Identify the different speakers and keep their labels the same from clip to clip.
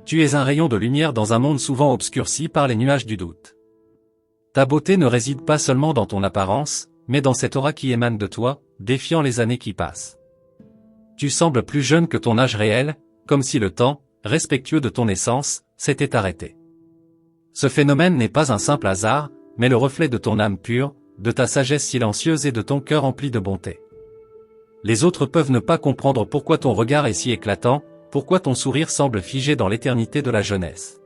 Speaker 1: Tu es un rayon de lumière dans un monde souvent obscurci par les nuages du doute. Ta beauté ne réside pas seulement dans ton apparence, mais dans cette aura qui émane de toi, défiant les années qui passent. Tu sembles plus jeune que ton âge réel, comme si le temps, respectueux de ton essence, s'était arrêté. Ce phénomène n'est pas un simple hasard, mais le reflet de ton âme pure, de ta sagesse silencieuse et de ton cœur empli de bonté. Les autres peuvent ne pas comprendre pourquoi ton regard est si éclatant, pourquoi ton sourire semble figé dans l'éternité de la jeunesse.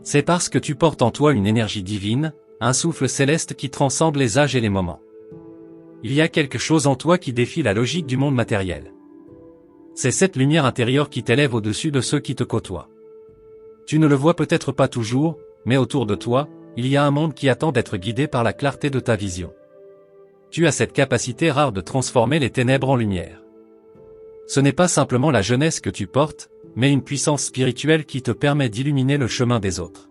Speaker 1: C'est parce que tu portes en toi une énergie divine, un souffle céleste qui transcende les âges et les moments. Il y a quelque chose en toi qui défie la logique du monde matériel. C'est cette lumière intérieure qui t'élève au-dessus de ceux qui te côtoient. Tu ne le vois peut-être pas toujours, mais autour de toi, il y a un monde qui attend d'être guidé par la clarté de ta vision. Tu as cette capacité rare de transformer les ténèbres en lumière. Ce n'est pas simplement la jeunesse que tu portes, mais une puissance spirituelle qui te permet d'illuminer le chemin des autres.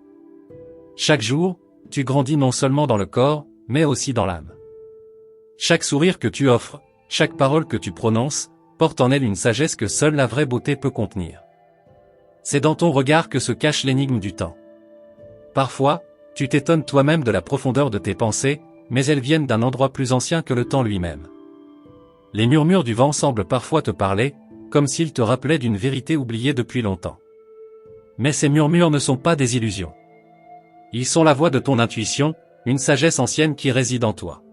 Speaker 1: Chaque jour, tu grandis non seulement dans le corps, mais aussi dans l'âme. Chaque sourire que tu offres, chaque parole que tu prononces, porte en elle une sagesse que seule la vraie beauté peut contenir. C'est dans ton regard que se cache l'énigme du temps. Parfois, tu t'étonnes toi-même de la profondeur de tes pensées, mais elles viennent d'un endroit plus ancien que le temps lui-même. Les murmures du vent semblent parfois te parler, comme s'ils te rappelaient d'une vérité oubliée depuis longtemps. Mais ces murmures ne sont pas des illusions. Ils sont la voix de ton intuition, une sagesse ancienne qui réside en toi.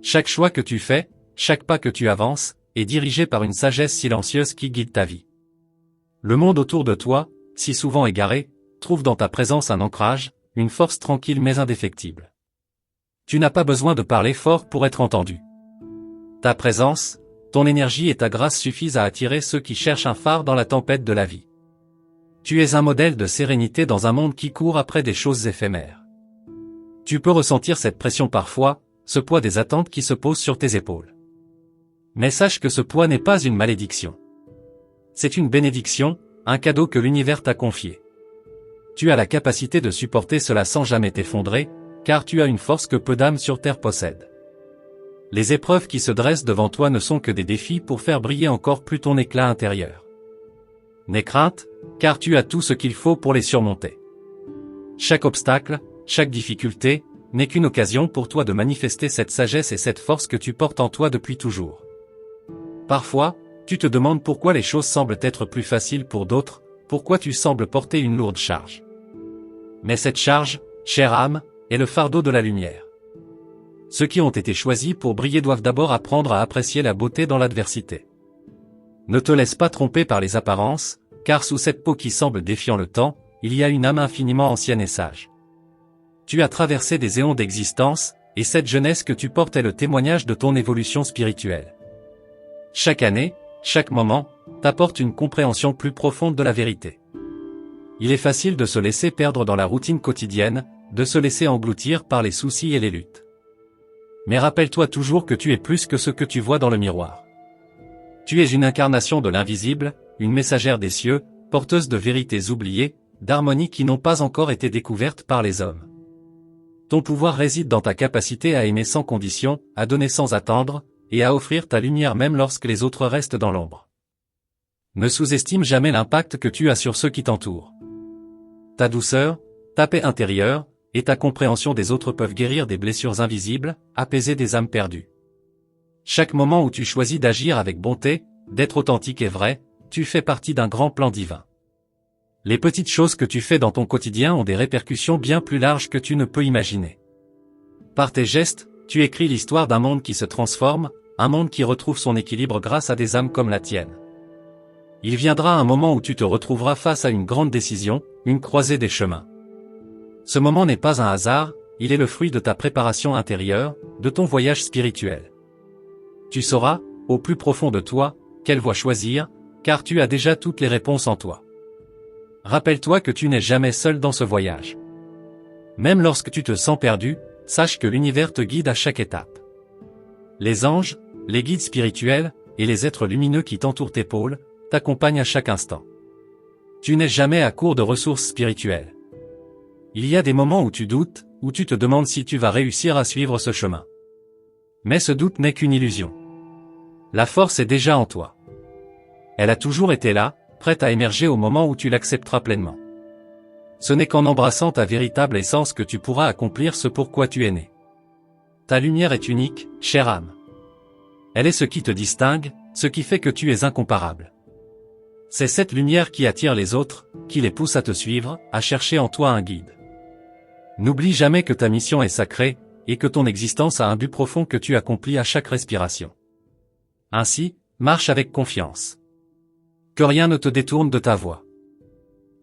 Speaker 1: Chaque choix que tu fais, chaque pas que tu avances, est dirigé par une sagesse silencieuse qui guide ta vie. Le monde autour de toi, si souvent égaré, trouve dans ta présence un ancrage, une force tranquille mais indéfectible. Tu n'as pas besoin de parler fort pour être entendu. Ta présence, ton énergie et ta grâce suffisent à attirer ceux qui cherchent un phare dans la tempête de la vie. Tu es un modèle de sérénité dans un monde qui court après des choses éphémères. Tu peux ressentir cette pression parfois, ce poids des attentes qui se posent sur tes épaules. Mais sache que ce poids n'est pas une malédiction. C'est une bénédiction, un cadeau que l'univers t'a confié. Tu as la capacité de supporter cela sans jamais t'effondrer, car tu as une force que peu d'âmes sur terre possèdent. Les épreuves qui se dressent devant toi ne sont que des défis pour faire briller encore plus ton éclat intérieur. N'aie crainte, car tu as tout ce qu'il faut pour les surmonter. Chaque obstacle, chaque difficulté, n'est qu'une occasion pour toi de manifester cette sagesse et cette force que tu portes en toi depuis toujours. Parfois, tu te demandes pourquoi les choses semblent être plus faciles pour d'autres, pourquoi tu sembles porter une lourde charge. Mais cette charge, chère âme, est le fardeau de la lumière. Ceux qui ont été choisis pour briller doivent d'abord apprendre à apprécier la beauté dans l'adversité. Ne te laisse pas tromper par les apparences, car sous cette peau qui semble défiant le temps, il y a une âme infiniment ancienne et sage. Tu as traversé des éons d'existence, et cette jeunesse que tu portes est le témoignage de ton évolution spirituelle. Chaque année, chaque moment, t'apporte une compréhension plus profonde de la vérité. Il est facile de se laisser perdre dans la routine quotidienne, de se laisser engloutir par les soucis et les luttes. Mais rappelle-toi toujours que tu es plus que ce que tu vois dans le miroir. Tu es une incarnation de l'invisible, une messagère des cieux, porteuse de vérités oubliées, d'harmonies qui n'ont pas encore été découvertes par les hommes. Ton pouvoir réside dans ta capacité à aimer sans condition, à donner sans attendre, et à offrir ta lumière même lorsque les autres restent dans l'ombre. Ne sous-estime jamais l'impact que tu as sur ceux qui t'entourent. Ta douceur, ta paix intérieure, et ta compréhension des autres peuvent guérir des blessures invisibles, apaiser des âmes perdues. Chaque moment où tu choisis d'agir avec bonté, d'être authentique et vrai, tu fais partie d'un grand plan divin. Les petites choses que tu fais dans ton quotidien ont des répercussions bien plus larges que tu ne peux imaginer. Par tes gestes, tu écris l'histoire d'un monde qui se transforme, un monde qui retrouve son équilibre grâce à des âmes comme la tienne. Il viendra un moment où tu te retrouveras face à une grande décision, une croisée des chemins. Ce moment n'est pas un hasard, il est le fruit de ta préparation intérieure, de ton voyage spirituel. Tu sauras, au plus profond de toi, quelle voie choisir, car tu as déjà toutes les réponses en toi. Rappelle-toi que tu n'es jamais seul dans ce voyage. Même lorsque tu te sens perdu, sache que l'univers te guide à chaque étape. Les anges, les guides spirituels, et les êtres lumineux qui t'entourent t'épaulent, t'accompagnent à chaque instant. Tu n'es jamais à court de ressources spirituelles. Il y a des moments où tu doutes, où tu te demandes si tu vas réussir à suivre ce chemin. Mais ce doute n'est qu'une illusion. La force est déjà en toi. Elle a toujours été là, prête à émerger au moment où tu l'accepteras pleinement. Ce n'est qu'en embrassant ta véritable essence que tu pourras accomplir ce pourquoi tu es né. Ta lumière est unique, chère âme. Elle est ce qui te distingue, ce qui fait que tu es incomparable. C'est cette lumière qui attire les autres, qui les pousse à te suivre, à chercher en toi un guide. N'oublie jamais que ta mission est sacrée, et que ton existence a un but profond que tu accomplis à chaque respiration. Ainsi, marche avec confiance. Que rien ne te détourne de ta voie.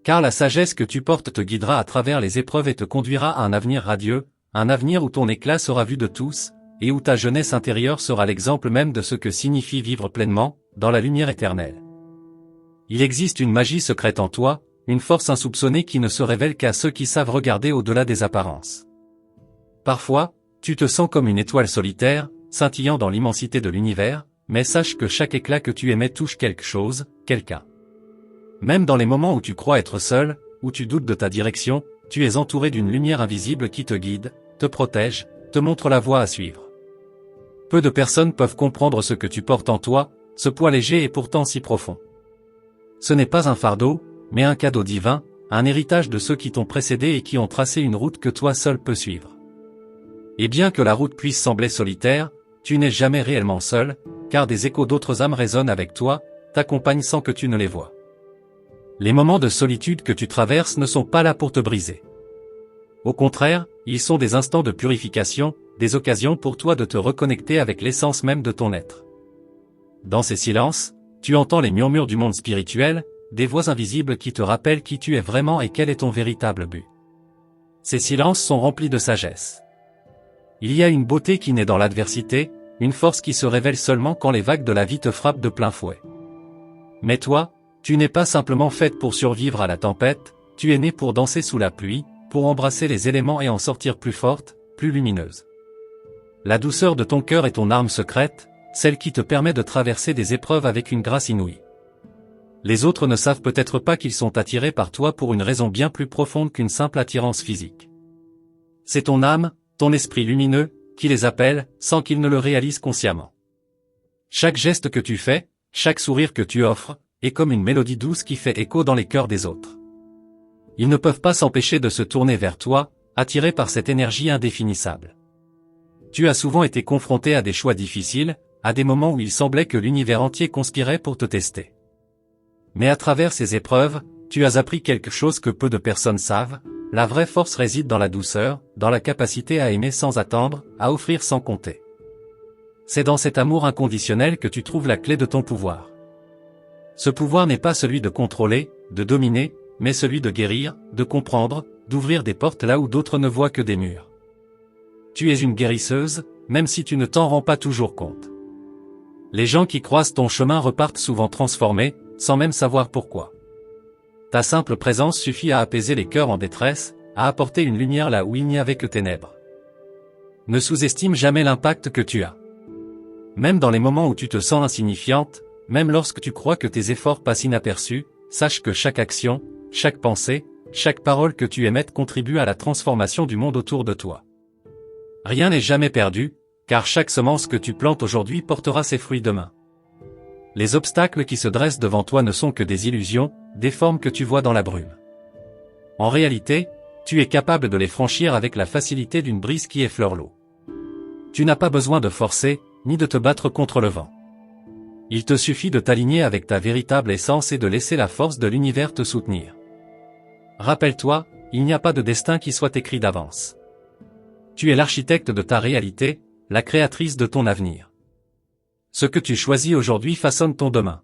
Speaker 1: Car la sagesse que tu portes te guidera à travers les épreuves et te conduira à un avenir radieux, un avenir où ton éclat sera vu de tous, et où ta jeunesse intérieure sera l'exemple même de ce que signifie vivre pleinement, dans la lumière éternelle. Il existe une magie secrète en toi, une force insoupçonnée qui ne se révèle qu'à ceux qui savent regarder au-delà des apparences. Parfois, tu te sens comme une étoile solitaire, scintillant dans l'immensité de l'univers, mais sache que chaque éclat que tu émets touche quelque chose, quelqu'un. Même dans les moments où tu crois être seul, où tu doutes de ta direction, tu es entouré d'une lumière invisible qui te guide, te protège, te montre la voie à suivre. Peu de personnes peuvent comprendre ce que tu portes en toi, ce poids léger et pourtant si profond. Ce n'est pas un fardeau, mais un cadeau divin, un héritage de ceux qui t'ont précédé et qui ont tracé une route que toi seul peux suivre. Et bien que la route puisse sembler solitaire, tu n'es jamais réellement seul, car des échos d'autres âmes résonnent avec toi, t'accompagnent sans que tu ne les vois. Les moments de solitude que tu traverses ne sont pas là pour te briser. Au contraire, ils sont des instants de purification, des occasions pour toi de te reconnecter avec l'essence même de ton être. Dans ces silences, tu entends les murmures du monde spirituel, des voix invisibles qui te rappellent qui tu es vraiment et quel est ton véritable but. Ces silences sont remplis de sagesse. Il y a une beauté qui naît dans l'adversité, une force qui se révèle seulement quand les vagues de la vie te frappent de plein fouet. Mais toi, tu n'es pas simplement faite pour survivre à la tempête, tu es née pour danser sous la pluie, pour embrasser les éléments et en sortir plus forte, plus lumineuse. La douceur de ton cœur est ton arme secrète, celle qui te permet de traverser des épreuves avec une grâce inouïe. Les autres ne savent peut-être pas qu'ils sont attirés par toi pour une raison bien plus profonde qu'une simple attirance physique. C'est ton âme, ton esprit lumineux, qui les appelle, sans qu'ils ne le réalisent consciemment. Chaque geste que tu fais, chaque sourire que tu offres, est comme une mélodie douce qui fait écho dans les cœurs des autres. Ils ne peuvent pas s'empêcher de se tourner vers toi, attirés par cette énergie indéfinissable. Tu as souvent été confronté à des choix difficiles, à des moments où il semblait que l'univers entier conspirait pour te tester. Mais à travers ces épreuves, tu as appris quelque chose que peu de personnes savent, la vraie force réside dans la douceur, dans la capacité à aimer sans attendre, à offrir sans compter. C'est dans cet amour inconditionnel que tu trouves la clé de ton pouvoir. Ce pouvoir n'est pas celui de contrôler, de dominer, mais celui de guérir, de comprendre, d'ouvrir des portes là où d'autres ne voient que des murs. Tu es une guérisseuse, même si tu ne t'en rends pas toujours compte. Les gens qui croisent ton chemin repartent souvent transformés, sans même savoir pourquoi. Ta simple présence suffit à apaiser les cœurs en détresse, à apporter une lumière là où il n'y avait que ténèbres. Ne sous-estime jamais l'impact que tu as. Même dans les moments où tu te sens insignifiante, même lorsque tu crois que tes efforts passent inaperçus, sache que chaque action, chaque pensée, chaque parole que tu émettes contribue à la transformation du monde autour de toi. Rien n'est jamais perdu, car chaque semence que tu plantes aujourd'hui portera ses fruits demain. Les obstacles qui se dressent devant toi ne sont que des illusions, des formes que tu vois dans la brume. En réalité, tu es capable de les franchir avec la facilité d'une brise qui effleure l'eau. Tu n'as pas besoin de forcer, ni de te battre contre le vent. Il te suffit de t'aligner avec ta véritable essence et de laisser la force de l'univers te soutenir. Rappelle-toi, il n'y a pas de destin qui soit écrit d'avance. Tu es l'architecte de ta réalité, la créatrice de ton avenir. Ce que tu choisis aujourd'hui façonne ton demain.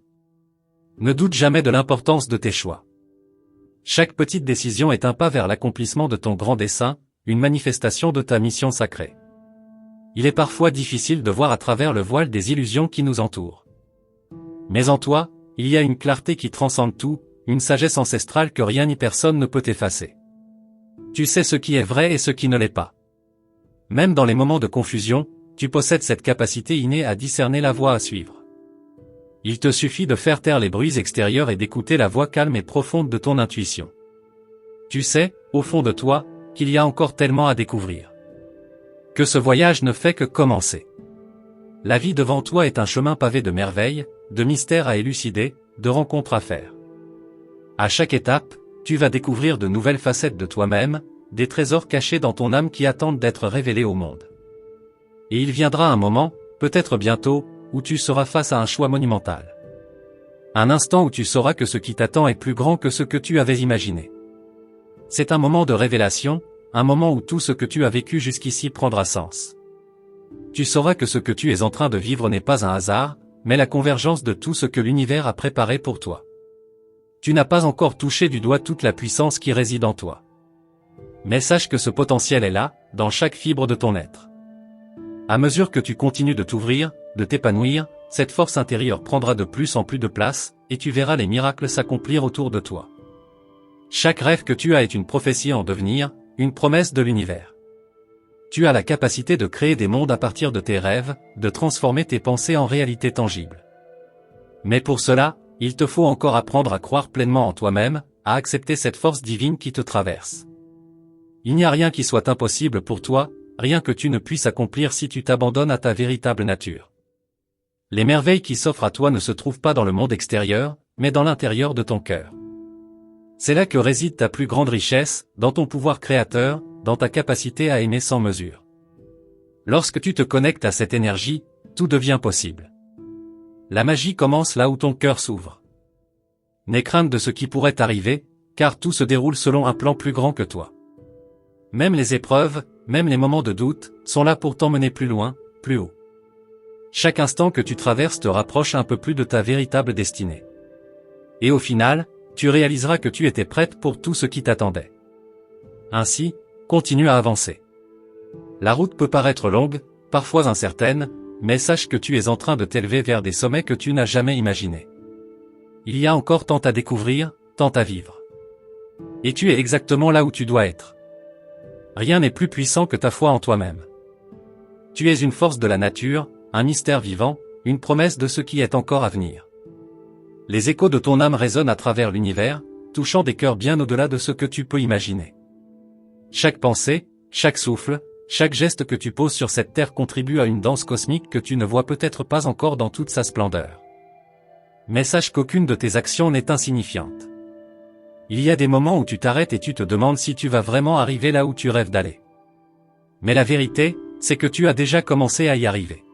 Speaker 1: Ne doute jamais de l'importance de tes choix. Chaque petite décision est un pas vers l'accomplissement de ton grand dessein, une manifestation de ta mission sacrée. Il est parfois difficile de voir à travers le voile des illusions qui nous entourent. Mais en toi, il y a une clarté qui transcende tout, une sagesse ancestrale que rien ni personne ne peut effacer. Tu sais ce qui est vrai et ce qui ne l'est pas. Même dans les moments de confusion, tu possèdes cette capacité innée à discerner la voie à suivre. Il te suffit de faire taire les bruits extérieurs et d'écouter la voix calme et profonde de ton intuition. Tu sais, au fond de toi, qu'il y a encore tellement à découvrir. Que ce voyage ne fait que commencer. La vie devant toi est un chemin pavé de merveilles, de mystères à élucider, de rencontres à faire. À chaque étape, tu vas découvrir de nouvelles facettes de toi-même, des trésors cachés dans ton âme qui attendent d'être révélés au monde. Et il viendra un moment, peut-être bientôt, où tu seras face à un choix monumental. Un instant où tu sauras que ce qui t'attend est plus grand que ce que tu avais imaginé. C'est un moment de révélation, un moment où tout ce que tu as vécu jusqu'ici prendra sens. Tu sauras que ce que tu es en train de vivre n'est pas un hasard, mais la convergence de tout ce que l'univers a préparé pour toi. Tu n'as pas encore touché du doigt toute la puissance qui réside en toi. Mais sache que ce potentiel est là, dans chaque fibre de ton être. À mesure que tu continues de t'ouvrir, de t'épanouir, cette force intérieure prendra de plus en plus de place, et tu verras les miracles s'accomplir autour de toi. Chaque rêve que tu as est une prophétie en devenir, une promesse de l'univers. Tu as la capacité de créer des mondes à partir de tes rêves, de transformer tes pensées en réalité tangible. Mais pour cela, il te faut encore apprendre à croire pleinement en toi-même, à accepter cette force divine qui te traverse. Il n'y a rien qui soit impossible pour toi, rien que tu ne puisses accomplir si tu t'abandonnes à ta véritable nature. Les merveilles qui s'offrent à toi ne se trouvent pas dans le monde extérieur, mais dans l'intérieur de ton cœur. C'est là que réside ta plus grande richesse, dans ton pouvoir créateur, dans ta capacité à aimer sans mesure. Lorsque tu te connectes à cette énergie, tout devient possible. La magie commence là où ton cœur s'ouvre. N'aie crainte de ce qui pourrait t'arriver, car tout se déroule selon un plan plus grand que toi. Même les épreuves, même les moments de doute, sont là pour t'emmener plus loin, plus haut. Chaque instant que tu traverses te rapproche un peu plus de ta véritable destinée. Et au final, tu réaliseras que tu étais prête pour tout ce qui t'attendait. Ainsi, continue à avancer. La route peut paraître longue, parfois incertaine, mais sache que tu es en train de t'élever vers des sommets que tu n'as jamais imaginés. Il y a encore tant à découvrir, tant à vivre. Et tu es exactement là où tu dois être. Rien n'est plus puissant que ta foi en toi-même. Tu es une force de la nature, un mystère vivant, une promesse de ce qui est encore à venir. Les échos de ton âme résonnent à travers l'univers, touchant des cœurs bien au-delà de ce que tu peux imaginer. Chaque pensée, chaque souffle, chaque geste que tu poses sur cette terre contribue à une danse cosmique que tu ne vois peut-être pas encore dans toute sa splendeur. Mais sache qu'aucune de tes actions n'est insignifiante. Il y a des moments où tu t'arrêtes et tu te demandes si tu vas vraiment arriver là où tu rêves d'aller. Mais la vérité, c'est que tu as déjà commencé à y arriver.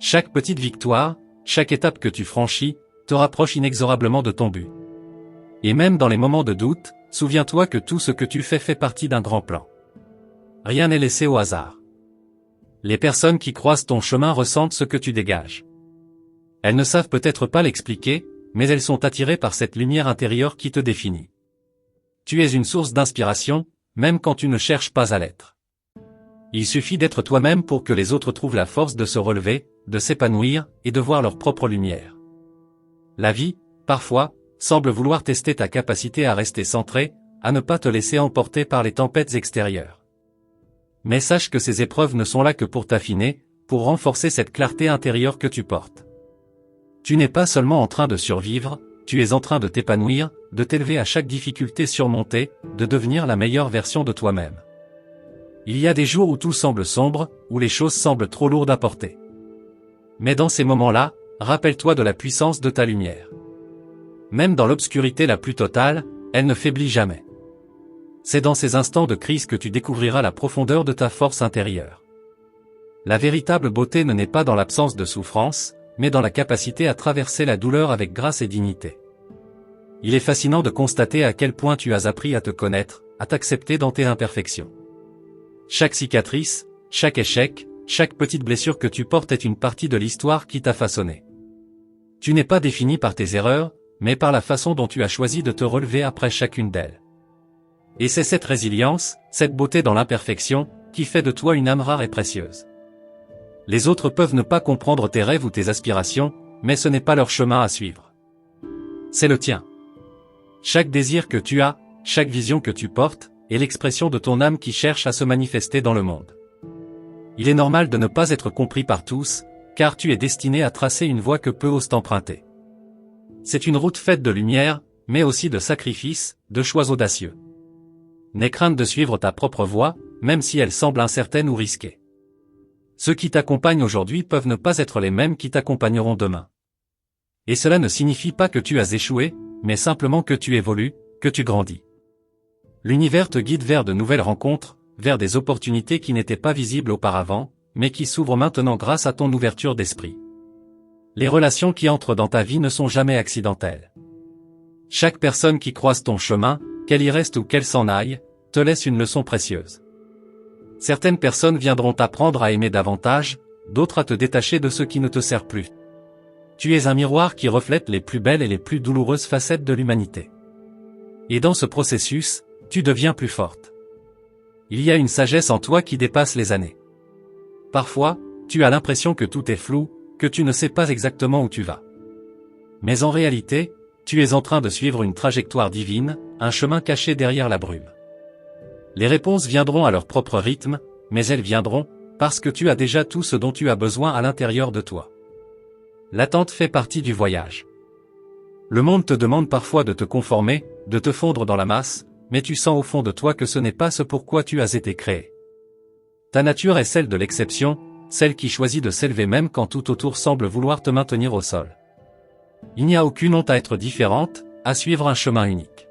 Speaker 1: Chaque petite victoire, chaque étape que tu franchis, te rapproche inexorablement de ton but. Et même dans les moments de doute, souviens-toi que tout ce que tu fais fait partie d'un grand plan. Rien n'est laissé au hasard. Les personnes qui croisent ton chemin ressentent ce que tu dégages. Elles ne savent peut-être pas l'expliquer, mais elles sont attirées par cette lumière intérieure qui te définit. Tu es une source d'inspiration, même quand tu ne cherches pas à l'être. Il suffit d'être toi-même pour que les autres trouvent la force de se relever, de s'épanouir, et de voir leur propre lumière. La vie, parfois, semble vouloir tester ta capacité à rester centré, à ne pas te laisser emporter par les tempêtes extérieures. Mais sache que ces épreuves ne sont là que pour t'affiner, pour renforcer cette clarté intérieure que tu portes. Tu n'es pas seulement en train de survivre, tu es en train de t'épanouir, de t'élever à chaque difficulté surmontée, de devenir la meilleure version de toi-même. Il y a des jours où tout semble sombre, où les choses semblent trop lourdes à porter. Mais dans ces moments-là, rappelle-toi de la puissance de ta lumière. Même dans l'obscurité la plus totale, elle ne faiblit jamais. C'est dans ces instants de crise que tu découvriras la profondeur de ta force intérieure. La véritable beauté ne naît pas dans l'absence de souffrance, mais dans la capacité à traverser la douleur avec grâce et dignité. Il est fascinant de constater à quel point tu as appris à te connaître, à t'accepter dans tes imperfections. Chaque cicatrice, chaque échec, chaque petite blessure que tu portes est une partie de l'histoire qui t'a façonné. Tu n'es pas défini par tes erreurs, mais par la façon dont tu as choisi de te relever après chacune d'elles. Et c'est cette résilience, cette beauté dans l'imperfection, qui fait de toi une âme rare et précieuse. Les autres peuvent ne pas comprendre tes rêves ou tes aspirations, mais ce n'est pas leur chemin à suivre. C'est le tien. Chaque désir que tu as, chaque vision que tu portes, est l'expression de ton âme qui cherche à se manifester dans le monde. Il est normal de ne pas être compris par tous, car tu es destiné à tracer une voie que peu osent emprunter. C'est une route faite de lumière, mais aussi de sacrifices, de choix audacieux. N'aie crainte de suivre ta propre voie, même si elle semble incertaine ou risquée. Ceux qui t'accompagnent aujourd'hui peuvent ne pas être les mêmes qui t'accompagneront demain. Et cela ne signifie pas que tu as échoué, mais simplement que tu évolues, que tu grandis. L'univers te guide vers de nouvelles rencontres, vers des opportunités qui n'étaient pas visibles auparavant, mais qui s'ouvrent maintenant grâce à ton ouverture d'esprit. Les relations qui entrent dans ta vie ne sont jamais accidentelles. Chaque personne qui croise ton chemin, qu'elle y reste ou qu'elle s'en aille, te laisse une leçon précieuse. Certaines personnes viendront t'apprendre à aimer davantage, d'autres à te détacher de ce qui ne te sert plus. Tu es un miroir qui reflète les plus belles et les plus douloureuses facettes de l'humanité. Et dans ce processus, tu deviens plus forte. Il y a une sagesse en toi qui dépasse les années. Parfois, tu as l'impression que tout est flou, que tu ne sais pas exactement où tu vas. Mais en réalité, tu es en train de suivre une trajectoire divine, un chemin caché derrière la brume. Les réponses viendront à leur propre rythme, mais elles viendront, parce que tu as déjà tout ce dont tu as besoin à l'intérieur de toi. L'attente fait partie du voyage. Le monde te demande parfois de te conformer, de te fondre dans la masse, mais tu sens au fond de toi que ce n'est pas ce pourquoi tu as été créé. Ta nature est celle de l'exception, celle qui choisit de s'élever même quand tout autour semble vouloir te maintenir au sol. Il n'y a aucune honte à être différente, à suivre un chemin unique.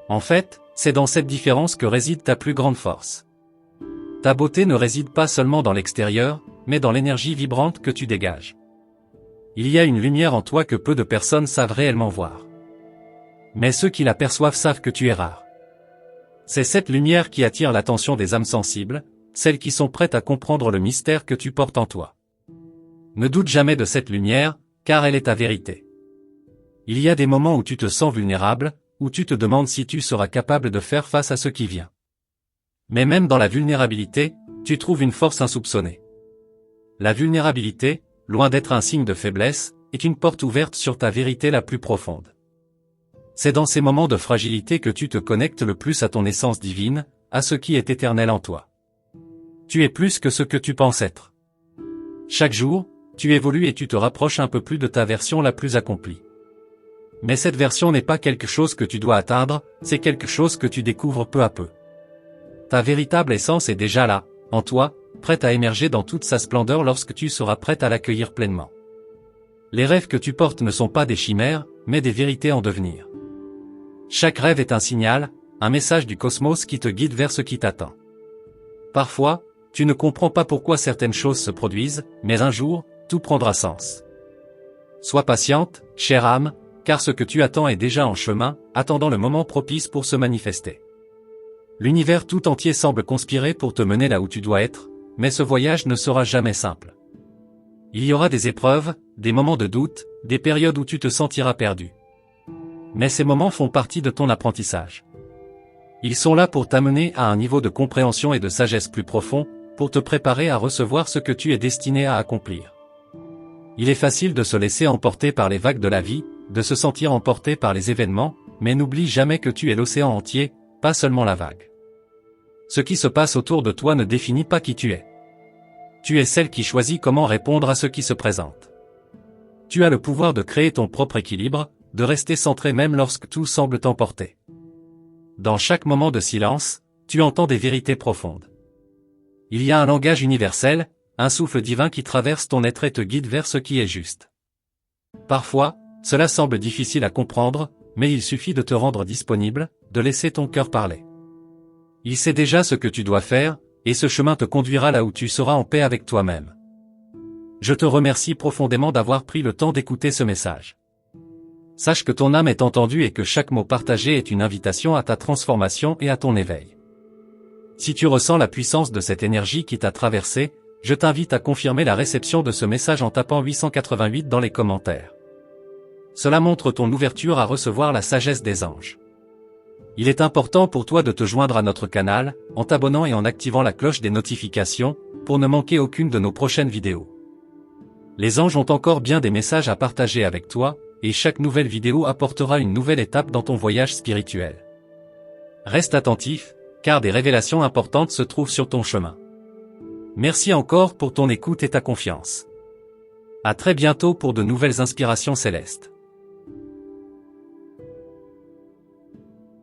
Speaker 1: En fait, c'est dans cette différence que réside ta plus grande force. Ta beauté ne réside pas seulement dans l'extérieur, mais dans l'énergie vibrante que tu dégages. Il y a une lumière en toi que peu de personnes savent réellement voir. Mais ceux qui la perçoivent savent que tu es rare. C'est cette lumière qui attire l'attention des âmes sensibles, celles qui sont prêtes à comprendre le mystère que tu portes en toi. Ne doute jamais de cette lumière, car elle est ta vérité. Il y a des moments où tu te sens vulnérable, où tu te demandes si tu seras capable de faire face à ce qui vient. Mais même dans la vulnérabilité, tu trouves une force insoupçonnée. La vulnérabilité, loin d'être un signe de faiblesse, est une porte ouverte sur ta vérité la plus profonde. C'est dans ces moments de fragilité que tu te connectes le plus à ton essence divine, à ce qui est éternel en toi. Tu es plus que ce que tu penses être. Chaque jour, tu évolues et tu te rapproches un peu plus de ta version la plus accomplie. Mais cette version n'est pas quelque chose que tu dois atteindre, c'est quelque chose que tu découvres peu à peu. Ta véritable essence est déjà là, en toi, prête à émerger dans toute sa splendeur lorsque tu seras prête à l'accueillir pleinement. Les rêves que tu portes ne sont pas des chimères, mais des vérités en devenir. Chaque rêve est un signal, un message du cosmos qui te guide vers ce qui t'attend. Parfois, tu ne comprends pas pourquoi certaines choses se produisent, mais un jour, tout prendra sens. Sois patiente, chère âme, car ce que tu attends est déjà en chemin, attendant le moment propice pour se manifester. L'univers tout entier semble conspirer pour te mener là où tu dois être, mais ce voyage ne sera jamais simple. Il y aura des épreuves, des moments de doute, des périodes où tu te sentiras perdu. Mais ces moments font partie de ton apprentissage. Ils sont là pour t'amener à un niveau de compréhension et de sagesse plus profond, pour te préparer à recevoir ce que tu es destiné à accomplir. Il est facile de se laisser emporter par les vagues de la vie, de se sentir emporté par les événements, mais n'oublie jamais que tu es l'océan entier, pas seulement la vague. Ce qui se passe autour de toi ne définit pas qui tu es. Tu es celle qui choisit comment répondre à ce qui se présente. Tu as le pouvoir de créer ton propre équilibre, de rester centré même lorsque tout semble t'emporter. Dans chaque moment de silence, tu entends des vérités profondes. Il y a un langage universel, un souffle divin qui traverse ton être et te guide vers ce qui est juste. Parfois, cela semble difficile à comprendre, mais il suffit de te rendre disponible, de laisser ton cœur parler. Il sait déjà ce que tu dois faire, et ce chemin te conduira là où tu seras en paix avec toi-même. Je te remercie profondément d'avoir pris le temps d'écouter ce message. Sache que ton âme est entendue et que chaque mot partagé est une invitation à ta transformation et à ton éveil. Si tu ressens la puissance de cette énergie qui t'a traversé, je t'invite à confirmer la réception de ce message en tapant 888 dans les commentaires. Cela montre ton ouverture à recevoir la sagesse des anges. Il est important pour toi de te joindre à notre canal, en t'abonnant et en activant la cloche des notifications, pour ne manquer aucune de nos prochaines vidéos. Les anges ont encore bien des messages à partager avec toi, et chaque nouvelle vidéo apportera une nouvelle étape dans ton voyage spirituel. Reste attentif, car des révélations importantes se trouvent sur ton chemin. Merci encore pour ton écoute et ta confiance. À très bientôt pour de nouvelles inspirations célestes.